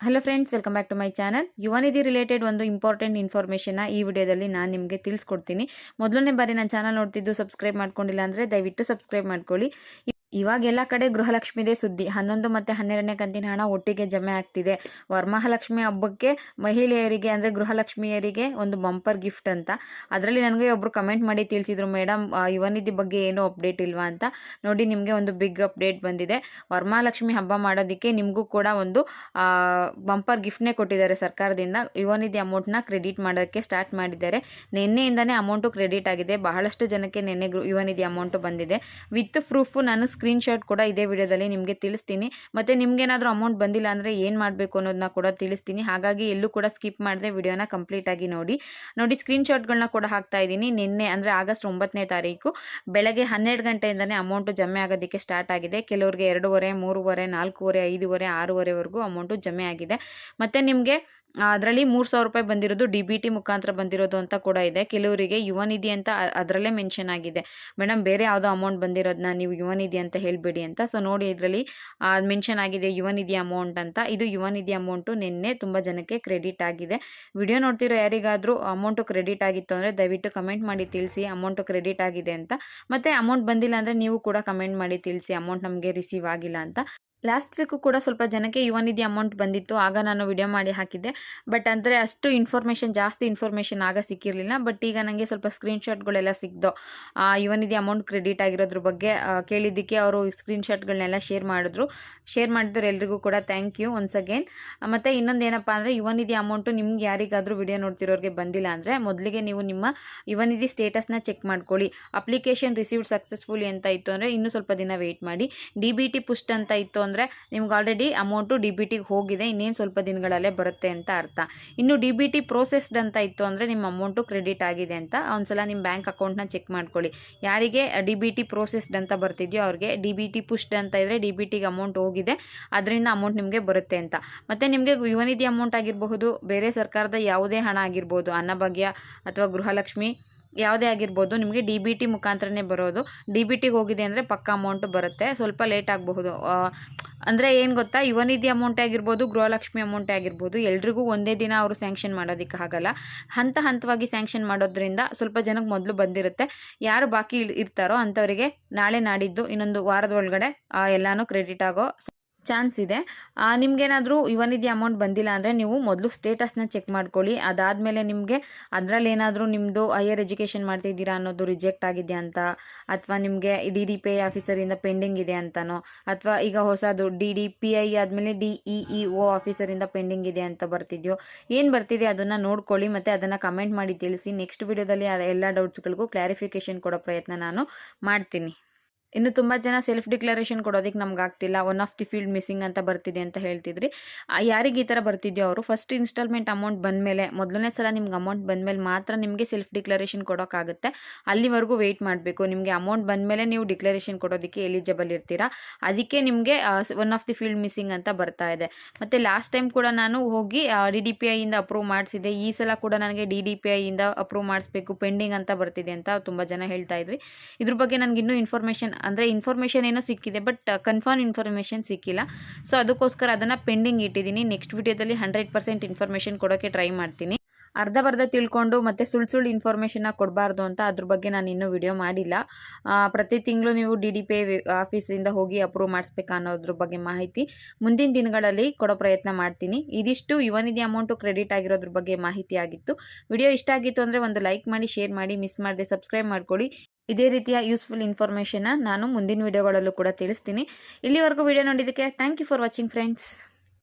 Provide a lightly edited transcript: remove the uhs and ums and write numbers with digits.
Hello friends, welcome back to my channel. Yuvanidhi related ಒಂದು important ಇನ್ಫಾರ್ಮೇಷನ್ನ ಈ ವಿಡಿಯೋದಲ್ಲಿ ನಾನು ನಿಮಗೆ ತಿಳಿಸ್ಕೊಡ್ತೀನಿ. ಮೊದಲನೇ ಬಾರಿ ನನ್ನ ಚಾನಲ್ ನೋಡ್ತಿದ್ದು ಸಬ್ಸ್ಕ್ರೈಬ್ ಮಾಡ್ಕೊಂಡಿಲ್ಲ ಅಂದರೆ ದಯವಿಟ್ಟು ಸಬ್ಸ್ಕ್ರೈಬ್ ಮಾಡ್ಕೊಳ್ಳಿ. ಇವಾಗ ಎಲ್ಲ ಕಡೆ ಗೃಹಲಕ್ಷ್ಮಿದೇ ಸುದ್ದಿ. 11 ಮತ್ತು 12ನೇ ಕಂತಿನ ಹಣ ಒಟ್ಟಿಗೆ ಜಮೆ ಆಗ್ತಿದೆ. ವರಮಹಾಲಕ್ಷ್ಮಿ ಹಬ್ಬಕ್ಕೆ ಮಹಿಳೆಯರಿಗೆ ಅಂದರೆ ಗೃಹಲಕ್ಷ್ಮಿಯರಿಗೆ ಒಂದು ಬಂಪರ್ ಗಿಫ್ಟ್ ಅಂತ. ಅದರಲ್ಲಿ ನನಗೆ ಒಬ್ಬರು ಕಮೆಂಟ್ ಮಾಡಿ ತಿಳಿಸಿದ್ರು, ಮೇಡಮ್ ಯುವನಿಧಿ ಬಗ್ಗೆ ಏನೂ ಅಪ್ಡೇಟ್ ಇಲ್ವಾ ಅಂತ. ನೋಡಿ, ನಿಮಗೆ ಒಂದು ಬಿಗ್ ಅಪ್ಡೇಟ್ ಬಂದಿದೆ. ವರಮಹಾಲಕ್ಷ್ಮಿ ಹಬ್ಬ ಮಾಡೋದಕ್ಕೆ ನಿಮಗೂ ಕೂಡ ಒಂದು ಬಂಪರ್ ಗಿಫ್ಟ್ನೇ ಕೊಟ್ಟಿದ್ದಾರೆ ಸರ್ಕಾರದಿಂದ. ಯುವನಿಧಿ ಅಮೌಂಟ್ನ ಕ್ರೆಡಿಟ್ ಮಾಡೋಕ್ಕೆ ಸ್ಟಾರ್ಟ್ ಮಾಡಿದ್ದಾರೆ. ನಿನ್ನೆಯಿಂದನೇ ಅಮೌಂಟು ಕ್ರೆಡಿಟ್ ಆಗಿದೆ. ಬಹಳಷ್ಟು ಜನಕ್ಕೆ ನಿನ್ನೆ ಯುವನಿಧಿ ಅಮೌಂಟು ಬಂದಿದೆ. ವಿತ್ ಪ್ರೂಫು ನಾನು ಸ್ಕ್ರೀನ್ಶಾಟ್ ಕೂಡ ಇದೇ ವಿಡಿಯೋದಲ್ಲಿ ನಿಮಗೆ ತಿಳಿಸ್ತೀನಿ. ಮತ್ತು ನಿಮ್ಗೇನಾದರೂ ಅಮೌಂಟ್ ಬಂದಿಲ್ಲ ಅಂದರೆ ಏನು ಮಾಡಬೇಕು ಅನ್ನೋದನ್ನ ಕೂಡ ತಿಳಿಸ್ತೀನಿ. ಹಾಗಾಗಿ ಎಲ್ಲೂ ಕೂಡ ಸ್ಕಿಪ್ ಮಾಡದೆ ವಿಡಿಯೋನ ಕಂಪ್ಲೀಟಾಗಿ ನೋಡಿ. ಸ್ಕ್ರೀನ್ಶಾಟ್ಗಳನ್ನ ಕೂಡ ಹಾಕ್ತಾ ಇದ್ದೀನಿ. ನಿನ್ನೆ ಅಂದರೆ ಆಗಸ್ಟ್ 9ನೇ ತಾರೀಕು ಬೆಳಗ್ಗೆ 12 ಗಂಟೆಯಿಂದನೇ ಅಮೌಂಟು ಜಮೆ ಆಗೋದಕ್ಕೆ ಸ್ಟಾರ್ಟ್ ಆಗಿದೆ. ಕೆಲವರಿಗೆ 2:30, 3:30, 4:30, 5:30, 6:30ವರೆಗೂ ಅಮೌಂಟು ಜಮೆ ಆಗಿದೆ. ಮತ್ತು ನಿಮಗೆ ಅದರಲ್ಲಿ 3,000 ರೂಪಾಯಿ ಬಂದಿರೋದು DBT ಮುಖಾಂತರ ಬಂದಿರೋದು ಅಂತ ಕೂಡ ಇದೆ. ಕೆಲವರಿಗೆ ಯುವನಿಧಿ ಅಂತ ಅದರಲ್ಲೇ ಮೆನ್ಷನ್ ಆಗಿದೆ. ಮೇಡಮ್, ಬೇರೆ ಯಾವುದೋ ಅಮೌಂಟ್ ಬಂದಿರೋದನ್ನ ನೀವು ಯುವನಿಧಿ ಅಂತ ಹೇಳಬೇಡಿ ಅಂತ. ಸೊ ನೋಡಿ, ಇದರಲ್ಲಿ ಮೆನ್ಷನ್ ಆಗಿದೆ ಯುವನಿಧಿ ಅಮೌಂಟ್ ಅಂತ. ಇದು ಯುವನಿಧಿ ಅಮೌಂಟು ನಿನ್ನೆ ತುಂಬ ಜನಕ್ಕೆ ಕ್ರೆಡಿಟ್ ಆಗಿದೆ. ವಿಡಿಯೋ ನೋಡ್ತಿರೋ ಯಾರಿಗಾದರೂ ಅಮೌಂಟು ಕ್ರೆಡಿಟ್ ಆಗಿತ್ತು ಅಂದರೆ ದಯವಿಟ್ಟು ಕಮೆಂಟ್ ಮಾಡಿ ತಿಳಿಸಿ ಅಮೌಂಟು ಕ್ರೆಡಿಟ್ ಆಗಿದೆ ಅಂತ. ಮತ್ತು ಅಮೌಂಟ್ ಬಂದಿಲ್ಲ ಅಂದರೆ ನೀವು ಕೂಡ ಕಮೆಂಟ್ ಮಾಡಿ ತಿಳಿಸಿ ಅಮೌಂಟ್ ನಮಗೆ ರಿಸೀವ್ ಆಗಿಲ್ಲ ಅಂತ. ಲಾಸ್ಟ್ ವೀಕು ಕೂಡ ಸ್ವಲ್ಪ ಜನಕ್ಕೆ ಯುವನಿಧಿ ಅಮೌಂಟ್ ಬಂದಿತ್ತು. ಆಗ ನಾನು ವಿಡಿಯೋ ಮಾಡಿ ಹಾಕಿದ್ದೆ. ಬಟ್ ಅಂದರೆ ಅಷ್ಟು ಜಾಸ್ತಿ ಇನ್ಫಾರ್ಮೇಷನ್ ಆಗ ಸಿಕ್ಕಿರಲಿಲ್ಲ. ಬಟ್ ಈಗ ನನಗೆ ಸ್ವಲ್ಪ ಸ್ಕ್ರೀನ್ಶಾಟ್ಗಳೆಲ್ಲ ಸಿಕ್ದು. ಯುವನಿಧಿ ಅಮೌಂಟ್ ಕ್ರೆಡಿಟ್ ಆಗಿರೋದ್ರ ಬಗ್ಗೆ ಕೇಳಿದ್ದಕ್ಕೆ ಅವರು ಸ್ಕ್ರೀನ್ಶಾಟ್ಗಳನ್ನೆಲ್ಲ ಶೇರ್ ಮಾಡಿದ್ರು ಎಲ್ರಿಗೂ ಕೂಡ ಥ್ಯಾಂಕ್ ಯು ಒನ್ಸ್ ಅಗೇನ್. ಮತ್ತು ಇನ್ನೊಂದು ಏನಪ್ಪ ಅಂದರೆ, ಯುವನಿಧಿ ಅಮೌಂಟು ನಿಮ್ಗೆ ಯಾರಿಗಾದರೂ ವಿಡಿಯೋ ನೋಡ್ತಿರೋರಿಗೆ ಬಂದಿಲ್ಲ ಅಂದರೆ ಮೊದಲಿಗೆ ನೀವು ನಿಮ್ಮ ಯುವನಿಧಿ ಸ್ಟೇಟಸ್ನ ಚೆಕ್ ಮಾಡ್ಕೊಳ್ಳಿ. ಅಪ್ಲಿಕೇಶನ್ ರಿಸೀವ್ಡ್ ಸಕ್ಸಸ್ಫುಲಿ ಅಂತ ಇತ್ತು ಅಂದರೆ ಇನ್ನೂ ಸ್ವಲ್ಪ ದಿನ ವೆಯ್ಟ್ ಮಾಡಿ. DBT ಪುಸ್ಟ್ ಅಂತ ಇತ್ತು ಅಂದರೆ ನಿಮ್ಗೆ ಆಲ್ರೆಡಿ ಅಮೌಂಟು DBTಗೆ ಹೋಗಿದೆ, ಇನ್ನೇನು ಸ್ವಲ್ಪ ದಿನಗಳಲ್ಲೇ ಬರುತ್ತೆ ಅಂತ ಅರ್ಥ. ಇನ್ನು DBT ಪ್ರೋಸೆಸ್ಡ್ ಅಂತ ಇತ್ತು ಅಂದರೆ ನಿಮ್ಮ ಅಮೌಂಟು ಕ್ರೆಡಿಟ್ ಆಗಿದೆ ಅಂತ. ಒಂದ್ಸಲ ನಿಮ್ಮ ಬ್ಯಾಂಕ್ ಅಕೌಂಟ್ನ ಚೆಕ್ ಮಾಡ್ಕೊಳ್ಳಿ. ಯಾರಿಗೆ DBT ಪ್ರೋಸೆಸ್ಡ್ ಅಂತ ಬರ್ತಿದೆಯೋ ಅವ್ರಿಗೆ, DBT ಪುಷ್ಡ್ ಅಂತ ಇದ್ದರೆ DBTಗೆ ಅಮೌಂಟ್ ಹೋಗಿದೆ, ಅದರಿಂದ ಅಮೌಂಟ್ ನಿಮಗೆ ಬರುತ್ತೆ ಅಂತ. ಮತ್ತು ನಿಮಗೆ ಯುವನಿಧಿ ಅಮೌಂಟ್ ಆಗಿರಬಹುದು, ಬೇರೆ ಸರ್ಕಾರದ ಯಾವುದೇ ಹಣ ಆಗಿರ್ಬೋದು, ಅನ್ನಭಾಗ್ಯ ಅಥವಾ ಗೃಹಲಕ್ಷ್ಮಿ ಯಾವುದೇ ಆಗಿರ್ಬೋದು, ನಿಮಗೆ DBT ಮುಖಾಂತರನೇ ಬರೋದು. DBTಗೆ ಹೋಗಿದೆ ಅಂದರೆ ಪಕ್ಕ ಅಮೌಂಟು ಬರುತ್ತೆ. ಸ್ವಲ್ಪ ಲೇಟ್ ಆಗಬಹುದು. ಅಂದರೆ ಏನು ಗೊತ್ತಾ, ಯುವನಿಧಿ ಅಮೌಂಟೇ ಆಗಿರ್ಬೋದು, ಗೃಹಲಕ್ಷ್ಮಿ ಅಮೌಂಟೇ ಆಗಿರ್ಬೋದು, ಎಲ್ರಿಗೂ ಒಂದೇ ದಿನ ಅವರು ಸ್ಯಾಂಕ್ಷನ್ ಮಾಡೋದಕ್ಕೆ ಆಗಲ್ಲ. ಹಂತವಾಗಿ ಸ್ಯಾಂಕ್ಷನ್ ಮಾಡೋದ್ರಿಂದ ಸ್ವಲ್ಪ ಜನಕ್ಕೆ ಮೊದಲು ಬಂದಿರುತ್ತೆ. ಯಾರು ಬಾಕಿ ಇರ್ತಾರೋ ಅಂಥವರಿಗೆ ನಾಳೆ ನಾಡಿದ್ದು ಇನ್ನೊಂದು ವಾರದ ಒಳಗಡೆ ಎಲ್ಲನೂ ಕ್ರೆಡಿಟ್ ಆಗೋ ಚಾನ್ಸ್ ಇದೆ. ನಿಮಗೇನಾದರೂ ಯುವನಿಧಿ ಅಮೌಂಟ್ ಬಂದಿಲ್ಲ ಅಂದರೆ ನೀವು ಮೊದಲು ಸ್ಟೇಟಸ್ನ ಚೆಕ್ ಮಾಡ್ಕೊಳ್ಳಿ. ಅದಾದಮೇಲೆ ನಿಮಗೆ ಅದರಲ್ಲಿ ಏನಾದರೂ ನಿಮ್ಮದು ಹೈಯರ್ ಎಜುಕೇಷನ್ ಮಾಡ್ತಿದ್ದೀರಾ ಅನ್ನೋದು ರಿಜೆಕ್ಟ್ ಆಗಿದೆ ಅಂತ, ಅಥವಾ ನಿಮಗೆ DDPI ಆಫೀಸರಿಂದ ಪೆಂಡಿಂಗ್ ಇದೆ ಅಂತನೋ, ಅಥವಾ ಈಗ ಹೊಸದು DDPI ಆದಮೇಲೆ DEEO ಆಫೀಸರಿಂದ ಪೆಂಡಿಂಗ್ ಇದೆ ಅಂತ ಬರ್ತಿದೆಯೋ, ಏನು ಬರ್ತಿದೆ ಅದನ್ನು ನೋಡ್ಕೊಳ್ಳಿ. ಮತ್ತು ಅದನ್ನು ಕಮೆಂಟ್ ಮಾಡಿ ತಿಳಿಸಿ. ನೆಕ್ಸ್ಟ್ ವಿಡಿಯೋದಲ್ಲಿ ಎಲ್ಲ ಡೌಟ್ಸ್ಗಳಿಗೂ ಕ್ಲಾರಿಫಿಕೇಷನ್ ಕೊಡೋ ಪ್ರಯತ್ನ ನಾನು ಮಾಡ್ತೀನಿ. ಇನ್ನು ತುಂಬ ಜನ ಸೆಲ್ಫ್ ಡಿಕ್ಲರೇಷನ್ ಕೊಡೋದಕ್ಕೆ ನಮ್ಗೆ ಆಗ್ತಿಲ್ಲ, one of the field missing ಅಂತ ಬರ್ತಿದೆ ಅಂತ ಹೇಳ್ತಿದ್ರಿ. ಯಾರಿಗೆ ಈ ಥರ ಬರ್ತಿದೆಯೋ ಅವರು ಫಸ್ಟ್ ಇನ್ಸ್ಟಾಲ್ಮೆಂಟ್ ಅಮೌಂಟ್ ಬಂದಮೇಲೆ, ಮೊದಲನೇ ಸಲ ನಿಮ್ಗೆ ಅಮೌಂಟ್ ಬಂದಮೇಲೆ ಮಾತ್ರ ನಿಮಗೆ ಸೆಲ್ಫ್ ಡಿಕ್ಲರೇಷನ್ ಕೊಡೋಕ್ಕಾಗುತ್ತೆ. ಅಲ್ಲಿವರೆಗೂ ವೆಯ್ಟ್ ಮಾಡಬೇಕು. ನಿಮಗೆ ಅಮೌಂಟ್ ಬಂದಮೇಲೆ ನೀವು ಡಿಕ್ಲರೇಷನ್ ಕೊಡೋದಕ್ಕೆ ಎಲಿಜಿಬಲ್ ಇರ್ತೀರಾ. ಅದಕ್ಕೆ ನಿಮಗೆ one of the field missing ಅಂತ ಬರ್ತಾ ಇದೆ. ಮತ್ತು ಲಾಸ್ಟ್ ಟೈಮ್ ಕೂಡ ನಾನು ಹೋಗಿ DDPIಯಿಂದ ಅಪ್ರೂವ್ ಮಾಡಿಸಿದೆ. ಈ ಸಲ ಕೂಡ ನನಗೆ DDPIಯಿಂದ ಅಪ್ರೂವ್ ಮಾಡಿಸ್ಬೇಕು, ಪೆಂಡಿಂಗ್ ಅಂತ ಬರ್ತಿದೆ ಅಂತ ತುಂಬ ಜನ ಹೇಳ್ತಾ ಇದ್ರಿ. ಇದ್ರ ಬಗ್ಗೆ ನನಗೆ ಇನ್ನೂ ಇನ್ಫಾರ್ಮೇಷನ್ ಏನೋ ಸಿಕ್ಕಿದೆ, ಬಟ್ ಕನ್ಫರ್ಮ್ ಇನ್ಫಾರ್ಮೇಷನ್ ಸಿಕ್ಕಿಲ್ಲ. ಸೊ ಅದಕ್ಕೋಸ್ಕರ ಅದನ್ನು ಪೆಂಡಿಂಗ್ ಇಟ್ಟಿದ್ದೀನಿ. ನೆಕ್ಸ್ಟ್ ವಿಡಿಯೋದಲ್ಲಿ 100% ಇನ್ಫಾರ್ಮೇಷನ್ ಕೊಡೋಕ್ಕೆ ಟ್ರೈ ಮಾಡ್ತೀನಿ. ಅರ್ಧ ತಿಳ್ಕೊಂಡು ಮತ್ತು ಸುಳ್ಳು ಇನ್ಫಾರ್ಮೇಷನ್ನ ಕೊಡಬಾರ್ದು ಅಂತ ಅದ್ರ ಬಗ್ಗೆ ನಾನು ಇನ್ನೂ ವಿಡಿಯೋ ಮಾಡಿಲ್ಲ. ಪ್ರತಿ ತಿಂಗಳು ನೀವು DDPI ಆಫೀಸಿಂದ ಹೋಗಿ ಅಪ್ರೂವ್ ಮಾಡಿಸ್ಬೇಕಾ ಅನ್ನೋದ್ರ ಬಗ್ಗೆ ಮಾಹಿತಿ ಮುಂದಿನ ದಿನಗಳಲ್ಲಿ ಕೊಡೋ ಪ್ರಯತ್ನ ಮಾಡ್ತೀನಿ. ಇದಿಷ್ಟು ಯುವನಿಧಿ ಅಮೌಂಟು ಕ್ರೆಡಿಟ್ ಆಗಿರೋದ್ರ ಬಗ್ಗೆ ಮಾಹಿತಿ ಆಗಿತ್ತು. ವಿಡಿಯೋ ಇಷ್ಟ ಆಗಿತ್ತು ಅಂದರೆ ಒಂದು ಲೈಕ್ ಮಾಡಿ, ಶೇರ್ ಮಾಡಿ, ಮಿಸ್ ಮಾಡದೆ ಸಬ್ಸ್ಕ್ರೈಬ್ ಮಾಡ್ಕೊಳ್ಳಿ. ಇದೇ ರೀತಿಯ ಯೂಸ್ಫುಲ್ ಇನ್ಫಾರ್ಮೇಷನ್ನ ನಾನು ಮುಂದಿನ ವಿಡಿಯೋಗಳಲ್ಲೂ ಕೂಡ ತಿಳಿಸ್ತೀನಿ. ಇಲ್ಲಿವರೆಗೂ ವಿಡಿಯೋ ನೋಡಿದ್ದಕ್ಕೆ thank you for watching friends.